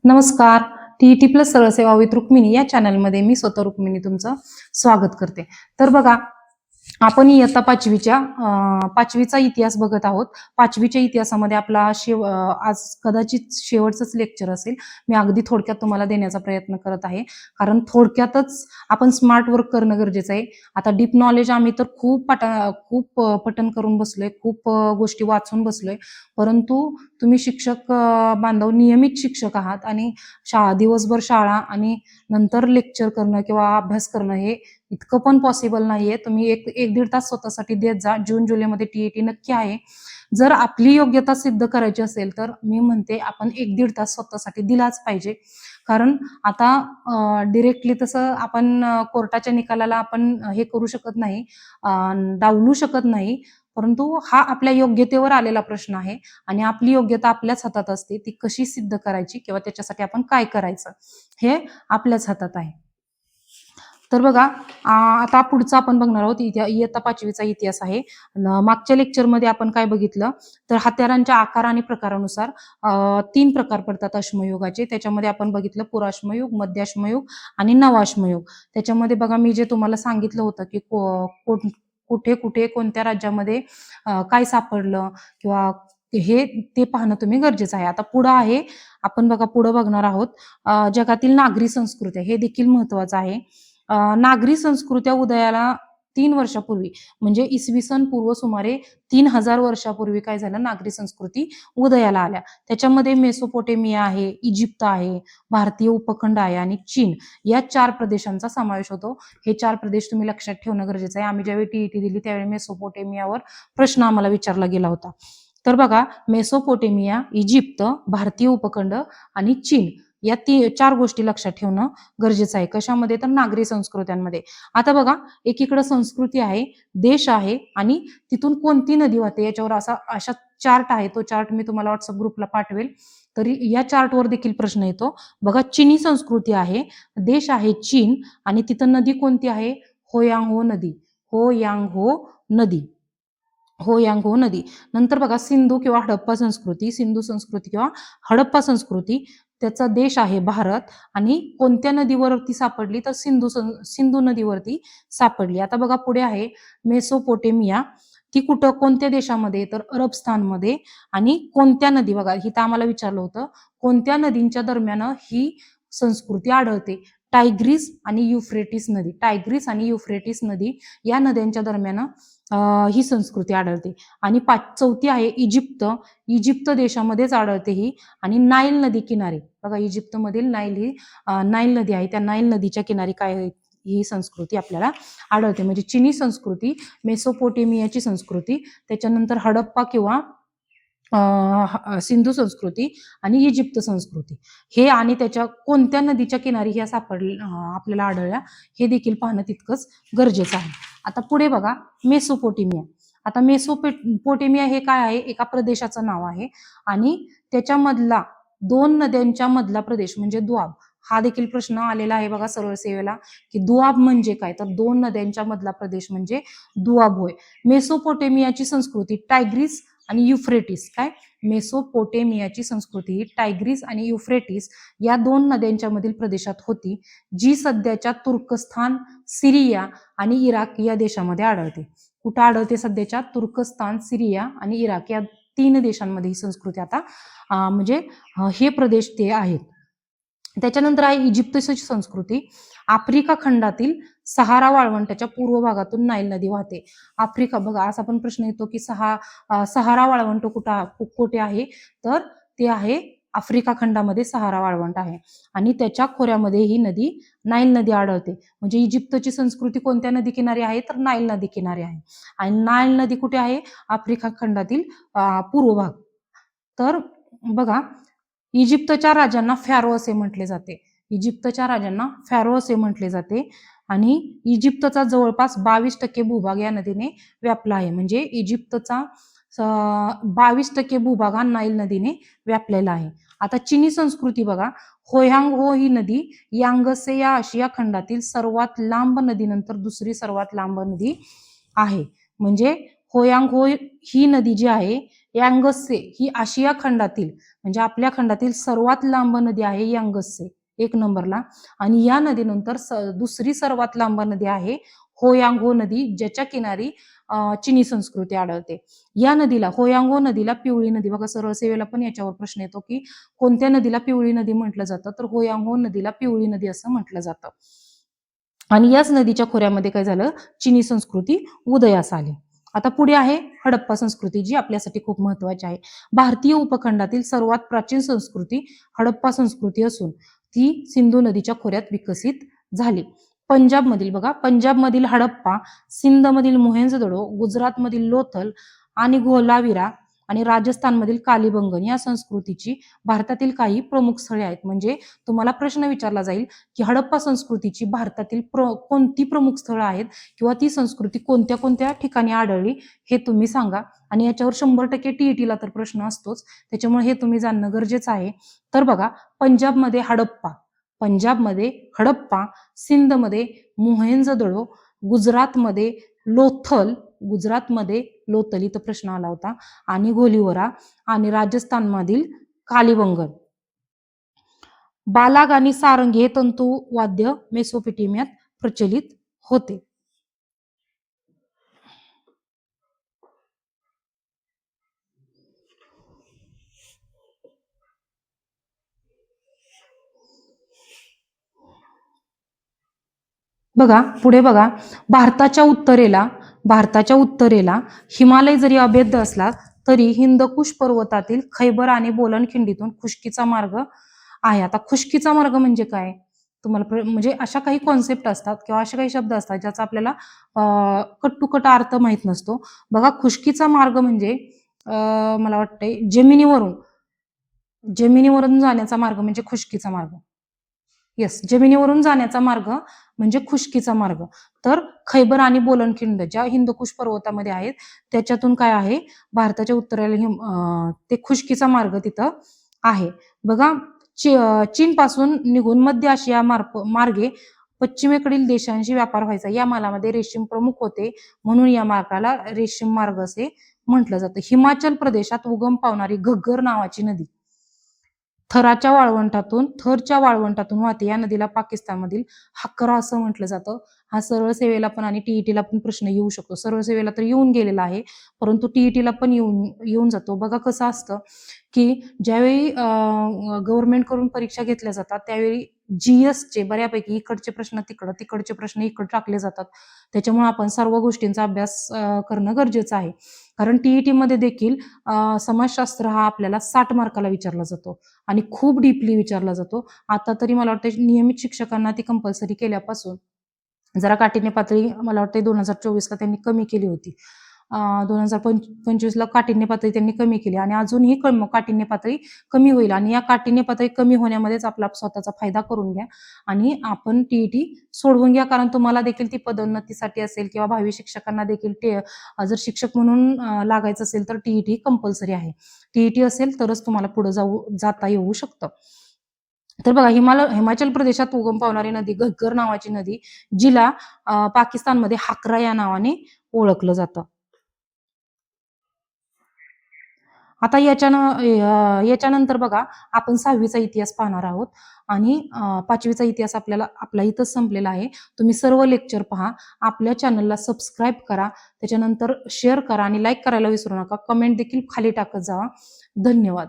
नमस्कार. T-E-T plus सरळ सेवा विथ रुक्मिणी या चॅनलमध्ये मी स्वतः रुक्मिणी तुमचं स्वागत करते. तर बघा, आपण इयत्ता पाचवीचा इतिहास बघत आहोत. पाचवीच्या इतिहासामध्ये आपला आज कदाचित शेवटचंच लेक्चर असेल. मी अगदी थोडक्यात तुम्हाला देण्याचा प्रयत्न करत आहे. कारण थोडक्यातच आपण स्मार्ट वर्क करणं गरजेचं आहे. आता डीप नॉलेज आम्ही तर खूप पठण करून बसलोय, खूप गोष्टी वाचून बसलोय. परंतु तुम्ही शिक्षक बांधव नियमित शिक्षक आहात आणि दिवसभर शाळा आणि नंतर लेक्चर करणं किंवा अभ्यास करणं हे इतकं पण पॉसिबल नाहीये. तुम्ही एक 1-1.5 तास स्वतःसाठी देत जा. जून-जुलैमध्ये टी-ई-टी नक्की आहे. जर आपली योग्यता सिद्ध करायची असेल तर मी म्हणते आपण 1-1.5 तास स्वतःसाठी दिलाच पाहिजे. कारण आता डायरेक्टली तसं आपण कोर्टाच्या निकालाला आपण हे करू शकत नाही, डावलू शकत नाही. परंतु हा आपल्या योग्यतेवर आलेला प्रश्न आहे आणि आपली योग्यता आपल्याच हातात असते. ती कशी सिद्ध करायची किंवा त्याच्यासाठी आपण काय करायचं हे आपल्याच हातात आहे. तर बघा, आता पुढचा आपण बघणार आहोत इयत्ता 5वीचा इतिहास आहे. मागच्या लेक्चरमध्ये आपण काय बघितलं, तर हत्यारांच्या आकार आणि प्रकारानुसार 3 प्रकार पडतात अश्मयुगाचे. त्याच्यामध्ये आपण बघितलं पुराश्मयुग, मध्याश्मयुग आणि नवाश्मयुग. त्याच्यामध्ये बघा, मी जे तुम्हाला सांगितलं होतं की कुठे कोणत्या राज्यामध्ये काय सापडलं किंवा हे ते पाहणं तुम्ही गरजेचं आहे. आता पुढं आहे, आपण बघा पुढं बघणार आहोत जगातील नागरी संस्कृत्या, हे देखील महत्वाचं आहे. नागरी संस्कृत्या उदयाला 3 वर्षापूर्वी म्हणजे इसवी सन पूर्व सुमारे 3000 वर्षापूर्वी काय झालं, नागरी संस्कृती उदयाला आल्या. त्याच्यामध्ये मेसोपोटेमिया आहे, इजिप्त आहे, भारतीय उपखंड आहे आणि चीन या 4 प्रदेशांचा समावेश होतो. हे 4 प्रदेश तुम्ही लक्षात ठेवणं गरजेचं आहे. आम्ही ज्यावेळी टी-ई-टी दिली त्यावेळी मेसोपोटेमियावर प्रश्न आम्हाला विचारला गेला होता. तर बघा, मेसोपोटेमिया, इजिप्त, भारतीय उपखंड आणि चीन या 4 गोष्टी लक्षात ठेवणं गरजेचं आहे. कशामध्ये? तर नागरी संस्कृत्यांमध्ये. आता बघा, एकीकडे संस्कृती आहे, देश आहे आणि तिथून कोणती नदी वाहते याच्यावर अशा चार्ट आहे. तो चार्ट मी तुम्हाला WhatsApp ग्रुपला पाठवेल. तरी या चार्टवर देखील प्रश्न येतो. बघा, चीनी संस्कृती आहे, देश आहे चीन आणि तिथं नदी कोणती आहे? होयांगहो नदी. होयांगहो नदी. होयांगहो नदी. नंतर बघा, सिंधू किंवा हडप्पा संस्कृती, सिंधू संस्कृती किंवा हडप्पा संस्कृती, त्याचा देश आहे भारत आणि कोणत्या नदीवरती सापडली? तर सिंधू नदीवरती सापडली. आता बघा, पुढे आहे मेसोपोटेमिया. ती कुठं कोणत्या देशामध्ये? तर अरबस्थानमध्ये. आणि कोणत्या नदी? बघा, इथं आम्हाला विचारलं होतं कोणत्या नदींच्या दरम्यान ही संस्कृती आढळते? टायग्रीस आणि युफ्रेटिस नदी. टायग्रीस आणि युफ्रेटिस नदी या नद्यांच्या दरम्यान ही संस्कृती आढळते. आणि चौथी आहे इजिप्त. इजिप्त देशामध्येच आढळते ही आणि नाईल नदी किनारी. बघा, इजिप्तमधील नाईल नदी आहे. त्या नाईल नदीच्या किनारी काय आहे? ही संस्कृती आपल्याला आढळते. म्हणजे चिनी संस्कृती, मेसोपोटेमियाची संस्कृती, त्याच्यानंतर हडप्पा किंवा सिंधू संस्कृती आणि इजिप्त संस्कृती, हे आणि त्याच्या कोणत्या नदीच्या किनारी ह्या आपल्याला आढळल्या हे देखील पाहणं तितकंच गरजेचं आहे. आता पुढे बघा, मेसोपोटेमिया. आता मेसोपोटेमिया हे काय आहे? एका प्रदेशाचं नाव आहे आणि त्याच्यामधला 2 नद्यांच्या मधला प्रदेश म्हणजे दुआब. हा देखील प्रश्न आलेला आहे बघा सरळ सेवेला, की दुआब म्हणजे काय? तर 2 नद्यांच्या मधला प्रदेश म्हणजे दुआब होय. मेसोपोटेमियाची संस्कृती टायग्रीस आणि युफ्रेटिस, काय? मेसोपोटेमियाची संस्कृती ही टायग्रीस आणि युफ्रेटिस या 2 नद्यांच्या मधील प्रदेशात होती, जी सध्याच्या तुर्कस्तान, सिरिया आणि इराक या देशामध्ये आढळते. कुठं आढळते? सध्याच्या तुर्कस्तान, सिरिया आणि इराक या 3 देशांमध्ये ही संस्कृती आता म्हणजे हे प्रदेश ते आहेत. त्याच्यानंतर आहे इजिप्तची संस्कृती. आफ्रिका खंडातील सहारा वाळवंटाच्या पूर्व भागातून नाईल नदी वाहते. आफ्रिका, बघा असा पण प्रश्न येतो की सहारा वाळवंट कुठे आहे? तर ते आहे आफ्रिका खंडामध्ये सहारा वाळवंट आहे आणि त्याच्या खोऱ्यामध्ये ही नदी नाईल नदी आढळते. म्हणजे इजिप्तची संस्कृती कोणत्या नदी किनारी आहे? तर नाईल नदी किनारी आहे. आणि नाईल नदी कुठे आहे? आफ्रिका खंडातील पूर्व भाग. तर बघा, इजिप्तच्या राजांना फॅरो असे म्हटले जाते. इजिप्तच्या राजांना फॅरो असे म्हटले जाते आणि इजिप्तचा जवळपास 22% भूभाग या नदीने व्यापला आहे. म्हणजे इजिप्तचा 22% भूभाग हा नाईल नदीने व्यापलेला आहे. आता चिनी संस्कृती बघा, होयांगहो ही नदी यांगसे या आशिया खंडातील सर्वात लांब नदीनंतर दुसरी सर्वात लांब नदी आहे. म्हणजे होयांगहो ही नदी जी आहे यांगत्से ही आशिया खंडातील म्हणजे आपल्या खंडातील सर्वात लांब नदी आहे यांगत्से 1 नंबरला. आणि या नदीनंतर दुसरी सर्वात लांब नदी आहे होयांगो नदी, ज्याच्या किनारी चिनी संस्कृती आढळते. या नदीला होयांगो नदीला पिवळी नदी, बघा सरळ सेवेला पण याच्यावर प्रश्न येतो की कोणत्या नदीला पिवळी नदी म्हटलं जातं, तर होयांगो नदीला पिवळी नदी असं म्हटलं जातं. आणि याच नदीच्या खोऱ्यामध्ये काय झालं, चिनी संस्कृती उदयास आली. आता पुढे आहे हडप्पा संस्कृती, जी आपल्यासाठी खूप महत्वाची आहे. भारतीय उपखंडातील सर्वात प्राचीन संस्कृती हडप्पा संस्कृती असून ती सिंधू नदीच्या खोऱ्यात विकसित झाली. पंजाबमधील बघा, पंजाबमधील हडप्पा, सिंधमधील मोहेंजोदडो, गुजरातमधील लोथल आणि धोलावीरा आणि राजस्थानमधील कालीबंगन या संस्कृतीची भारतातील काही प्रमुख स्थळे आहेत. म्हणजे तुम्हाला प्रश्न विचारला जाईल की हडप्पा संस्कृतीची भारतातील कोणती प्रमुख स्थळं आहेत किंवा ती संस्कृती कोणत्या कोणत्या ठिकाणी आढळली हे तुम्ही सांगा. आणि याच्यावर 100% टीईटीला तर प्रश्न असतोच, त्याच्यामुळे हे तुम्ही जाणणं गरजेचं आहे. तर बघा, पंजाबमध्ये हडप्पा, सिंधमध्ये मोहेंजोदडो, गुजरातमध्ये लोथल इथं प्रश्न आला होता, आणि गोलीवरा, आणि राजस्थानमधील कालीबंगन. बालाग आणि सारंगी हे तंतुवाद्य मेसोपोटेमियात प्रचलित होते. बघा पुढे बघा, भारताच्या उत्तरेला हिमालय जरी अभेद्य असला तरी हिंदकुश पर्वतातील खैबर आणि बोलन खिंडीतून खुष्कीचा मार्ग आहे. आता खुष्कीचा मार्ग म्हणजे काय, तुम्हाला म्हणजे अशा काही कॉन्सेप्ट असतात किंवा असे काही शब्द असतात ज्याचा आपल्याला कट टू कट अर्थ माहित नसतो. बघा, खुष्कीचा मार्ग म्हणजे मला वाटतंय जमिनीवरून जाण्याचा मार्ग म्हणजे खुष्कीचा मार्ग. जमिनीवरून जाण्याचा मार्ग म्हणजे खुष्कीचा मार्ग. तर खैबर आणि बोलनखिंड ज्या हिंदकुश पर्वतामध्ये आहेत त्याच्यातून काय आहे, भारताच्या उत्तरेला ते खुष्कीचा मार्ग तिथं आहे. बघा, चीन पासून निघून मध्य आशिया मार्गे पश्चिमेकडील देशांशी व्यापार व्हायचा. या मालामध्ये रेशीम प्रमुख होते, म्हणून या मार्गाला रेशीम मार्ग असे म्हटलं जातं. हिमाचल प्रदेशात उगम पावणारी घग्गर नावाची नदी थरच्या वाळवंटातून वाहते. या नदीला पाकिस्तानमधील हक्करा असं म्हटलं जातं. हा सरळ सेवेला पण आणि टीईटीला पण प्रश्न येऊ शकतो. सरळ सेवेला तर येऊन गेलेला आहे, परंतु टीईटीला पण येऊन जातो. बघा कसं असतं की ज्यावेळी गव्हर्नमेंट कडून परीक्षा घेतल्या जातात त्यावेळी जीएसचे बऱ्यापैकी इकडचे प्रश्न तिकडं, तिकडचे प्रश्न इकडे टाकले जातात. त्याच्यामुळे आपण सर्व गोष्टींचा अभ्यास करणं गरजेचं आहे. कारण टीईटी मध्ये देखील समाजशास्त्र हा आपल्याला 60 मार्काला विचारला जातो आणि खूप डीपली विचारला जातो. आता तरी मला वाटतं नियमित शिक्षकांना ती कंपल्सरी केल्यापासून जरा काठिण्य पातळी मला वाटतं 2024ला त्यांनी कमी केली होती. 2025ला काठिण्य पातळी त्यांनी कमी केली आणि अजूनही काठिण्य पातळी कमी होईल. आणि या काठिण्य पातळी कमी होण्यामध्येच आपला स्वतःचा फायदा करून घ्या आणि आपण टीईटी सोडवून घ्या. कारण तुम्हाला देखील ती पदोन्नतीसाठी असेल किंवा भावी शिक्षकांना देखील जर शिक्षक म्हणून लागायचं असेल तर टीईटी कंपल्सरी आहे. टीईटी असेल तरच तुम्हाला पुढे जाता येऊ शकतं. तर बघा, हिमाचल प्रदेशात उगम पावणारी नदी घग्गर नावाची नदी, जिला पाकिस्तानमध्ये हाकरा या नावाने ओळखलं जातं. आता याच्यानंतर बघा, आपण 6वीचा इतिहास पाहणार आहोत आणि 5वीचा इतिहास आपला इथंच संपलेला आहे. तुम्ही सर्व लेक्चर पहा, आपल्या चॅनलला सबस्क्राईब करा, त्याच्यानंतर शेअर करा आणि लाईक करायला विसरू नका. कमेंट देखील खाली टाकत जावा. धन्यवाद.